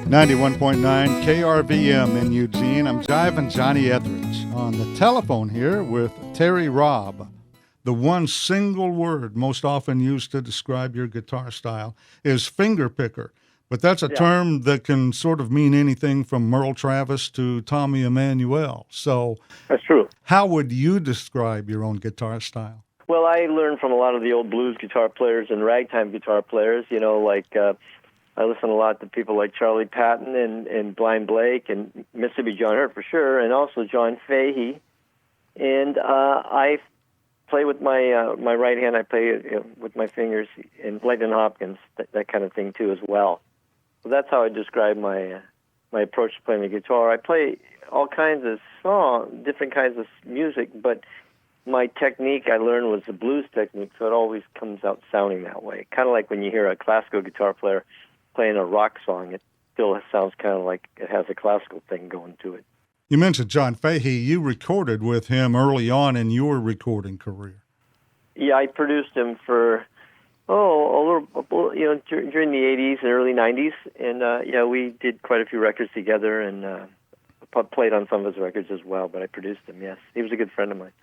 91.9 KRVM in Eugene. I'm Jivin Johnny Etheredge on the telephone here with Terry Robb. The one single word most often used to describe your guitar style is finger picker, but that's a term that can sort of mean anything from Merle Travis to Tommy Emmanuel. So that's true. How would you describe your own guitar style? Well, I learned from a lot of the old blues guitar players and ragtime guitar players, I listen a lot to people like Charlie Patton and Blind Blake and Mississippi John Hurt for sure, and also John Fahey. And I play with my my right hand. I play with my fingers, and Leighton Hopkins, that kind of thing too as well. So that's how I describe my my approach to playing the guitar. I play all kinds of different kinds of music, but my technique I learned was the blues technique, so it always comes out sounding that way. Kind of like when you hear a classical guitar player playing a rock song, it still sounds kind of like it has a classical thing going to it. You mentioned John Fahey. You recorded with him early on in your recording career. Yeah, I produced him for during the 80s and early 90s, and we did quite a few records together, and played on some of his records as well. But I produced him. Yes, he was a good friend of mine.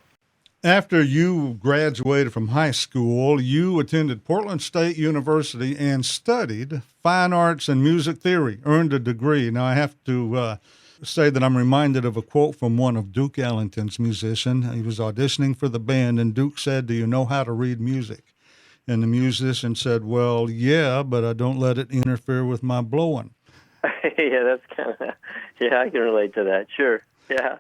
After you graduated from high school, you attended Portland State University and studied fine arts and music theory, earned a degree. Now, I have to say that I'm reminded of a quote from one of Duke Ellington's musicians. He was auditioning for the band, and Duke said, "Do you know how to read music?" And the musician said, "Well, yeah, but I don't let it interfere with my blowing." Yeah, that's kind of, I can relate to that. Sure, yeah.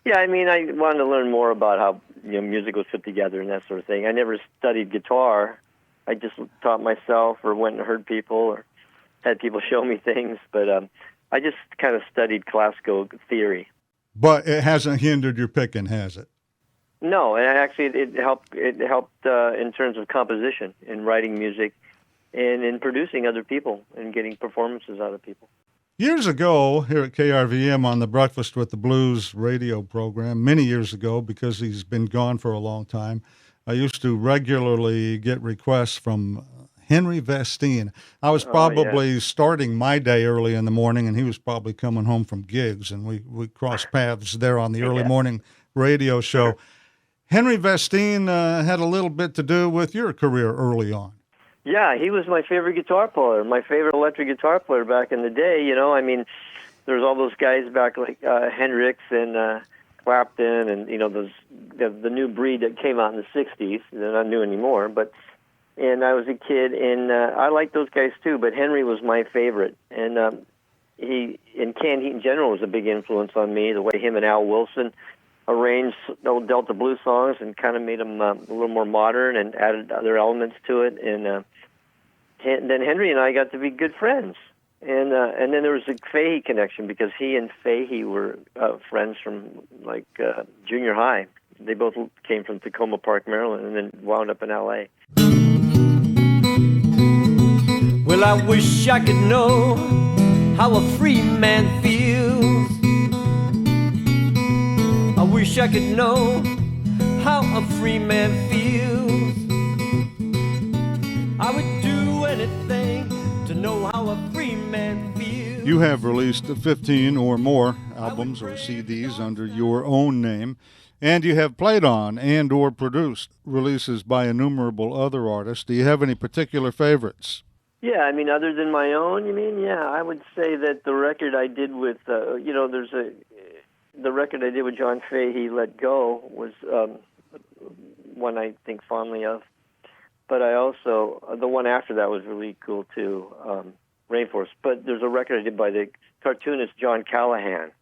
Yeah, I mean, I wanted to learn more about how music was put together and that sort of thing. I never studied guitar. I just taught myself or went and heard people or had people show me things. But I just kind of studied classical theory. But it hasn't hindered your picking, has it? No, and actually it helped. It helped in terms of composition, in writing music, and in producing other people and getting performances out of people. Years ago, here at KRVM on the Breakfast with the Blues radio program, many years ago, because he's been gone for a long time, I used to regularly get requests from Henry Vestine. I was probably starting my day early in the morning, and he was probably coming home from gigs, and we crossed paths there on the early morning radio show. Sure. Henry Vestine had a little bit to do with your career early on. Yeah, he was my favorite guitar player, my favorite electric guitar player back in the day. I mean, there's all those guys back like Hendrix and Clapton and, the new breed that came out in the 60s. They're not new anymore, and I was a kid, and I liked those guys too, but Henry was my favorite. And Can Heat in general was a big influence on me, the way him and Al Wilson arranged old Delta blues songs and kind of made them a little more modern and added other elements to it. And then Henry and I got to be good friends. And then there was a Fahey connection because he and Fahey were friends from junior high. They both came from Tacoma Park, Maryland, and then wound up in L.A. Well, I wish I could know how a free man feels. I wish I could know how a free man feels. I would do anything to know how a free man feels. You have released 15 or more albums or CDs under your own name, and you have played on and or produced releases by innumerable other artists. Do you have any particular favorites? Yeah, I mean, other than my own, you mean? Yeah, I would say that the record I did with, the record I did with John Fahey, Let Go, was one I think fondly of. But I also, the one after that was really cool too, Rainforest. But there's a record I did by the cartoonist John Callahan,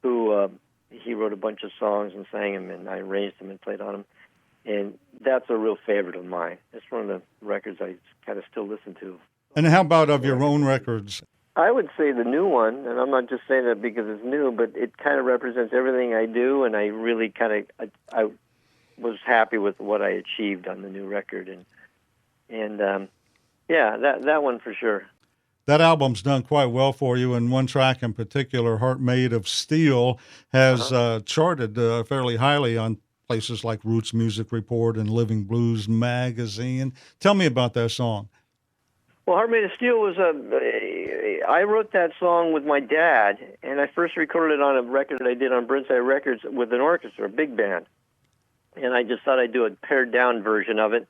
who he wrote a bunch of songs and sang them, and I arranged them and played on them. And that's a real favorite of mine. It's one of the records I kind of still listen to. And how about of your own records? I would say the new one, and I'm not just saying that because it's new, but it kind of represents everything I do, and I really I was happy with what I achieved on the new record, and that one for sure. That album's done quite well for you, and one track in particular, Heart Made of Steel, has charted fairly highly on places like Roots Music Report and Living Blues Magazine. Tell me about that song. Well, Heart Made of Steel was I wrote that song with my dad, and I first recorded it on a record that I did on Burnside Records with an orchestra, a big band. And I just thought I'd do a pared-down version of it.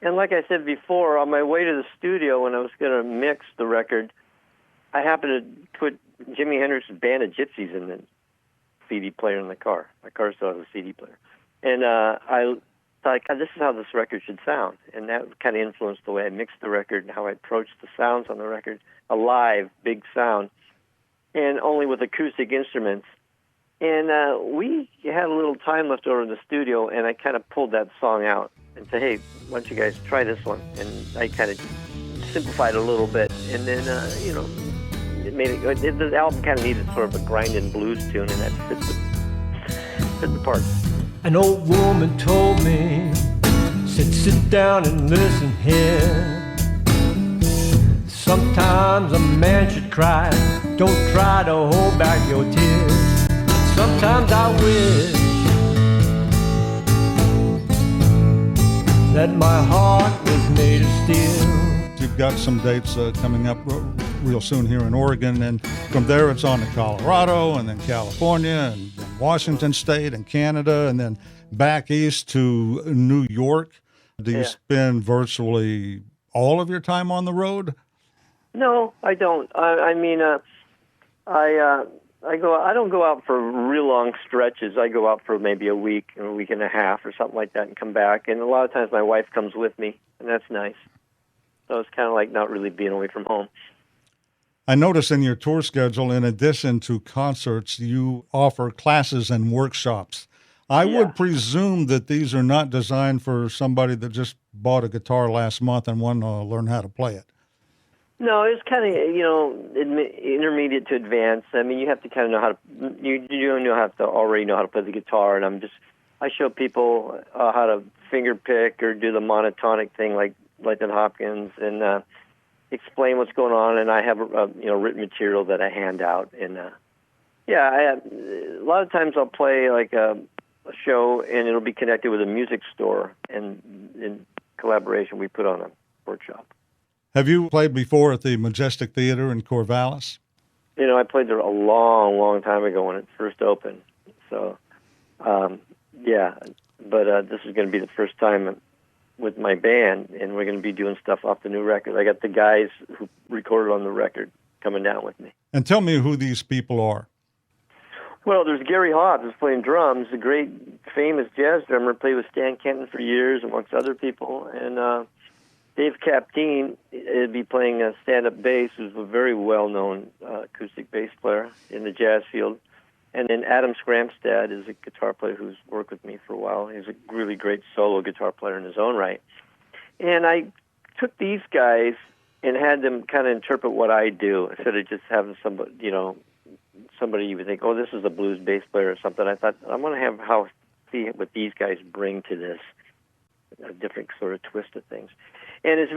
And like I said before, on my way to the studio when I was going to mix the record, I happened to put Jimi Hendrix's Band of Gypsies in the CD player in the car. My car still has a CD player. And I thought, God, this is how this record should sound. And that kind of influenced the way I mixed the record and how I approached the sounds on the record. A live, big sound, and only with acoustic instruments. And we had a little time left over in the studio, and I kind of pulled that song out and said, hey, why don't you guys try this one? And I kind of simplified it a little bit. And then, it made it, the album kind of needed sort of a grinding blues tune, and that fit the part. An old woman told me, said, sit down and listen here. Sometimes a man should cry, don't try to hold back your tears. Sometimes I wish that my heart was made of steel. You've got some dates coming up real soon here in Oregon, and from there it's on to Colorado, and then California, and then Washington State, and Canada, and then back east to New York. Do you spend virtually all of your time on the road? No, I don't. I don't go out for real long stretches. I go out for maybe a week and a half or something like that and come back. And a lot of times my wife comes with me, and that's nice. So it's kind of like not really being away from home. I notice in your tour schedule, in addition to concerts, you offer classes and workshops. I would presume that these are not designed for somebody that just bought a guitar last month and wanted to learn how to play it. No, it's kind of, intermediate to advanced. I mean, you have to kind of know how to, you have to already know how to play the guitar. And I show people how to finger pick or do the monotonic thing like Lightnin' Hopkins, and explain what's going on. And I have, written material that I hand out. And, a lot of times I'll play like a show and it'll be connected with a music store, and in collaboration we put on a workshop. Have you played before at the Majestic Theater in Corvallis? I played there a long, long time ago when it first opened. So, but this is going to be the first time with my band, and we're going to be doing stuff off the new record. I got the guys who recorded on the record coming down with me. And tell me who these people are. Well, there's Gary Hobbs who's playing drums, a great, famous jazz drummer, played with Stan Kenton for years, amongst other people, and Dave Capteen would be playing a stand-up bass, who's a very well-known acoustic bass player in the jazz field. And then Adam Skramstad is a guitar player who's worked with me for a while. He's a really great solo guitar player in his own right. And I took these guys and had them kind of interpret what I do, instead of just having somebody, somebody you would think, oh, this is a blues bass player or something. I thought, I'm going to see what these guys bring to this, a different sort of twist of things. And it's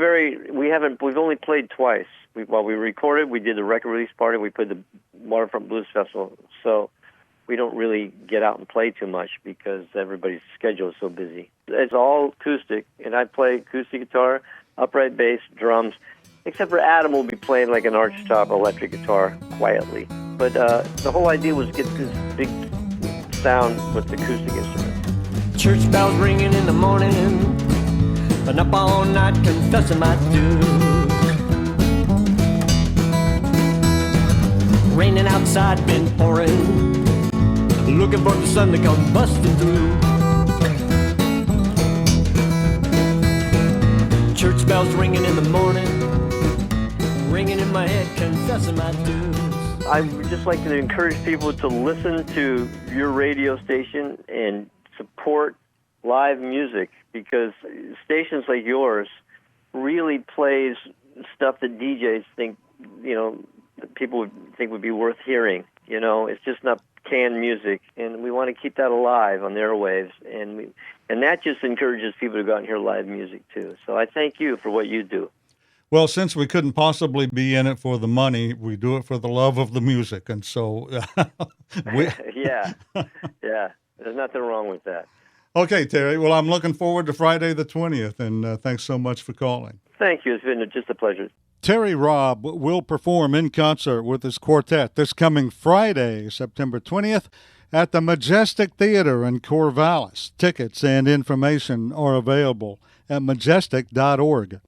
we've only played twice. While we recorded, we did the record release party, we played the Waterfront Blues Festival. So we don't really get out and play too much because everybody's schedule is so busy. It's all acoustic, and I play acoustic guitar, upright bass, drums, except for Adam will be playing like an archtop electric guitar quietly. But the whole idea was to get this big sound with the acoustic instruments. Church bells ringing in the morning, been up all night confessing my dues. Raining outside, been pouring, looking for the sun to come busting through. Church bells ringing in the morning, ringing in my head, confessing my dues. I would just like to encourage people to listen to your radio station and support live music, because stations like yours really plays stuff that DJs think, that people would think would be worth hearing. It's just not canned music, and we want to keep that alive on the airwaves, and that just encourages people to go out and hear live music too. So I thank you for what you do. Well, since we couldn't possibly be in it for the money, we do it for the love of the music, and so yeah, there's nothing wrong with that. Okay, Terry. Well, I'm looking forward to Friday the 20th, and thanks so much for calling. Thank you. It's been just a pleasure. Terry Robb will perform in concert with his quartet this coming Friday, September 20th, at the Majestic Theater in Corvallis. Tickets and information are available at majestic.org.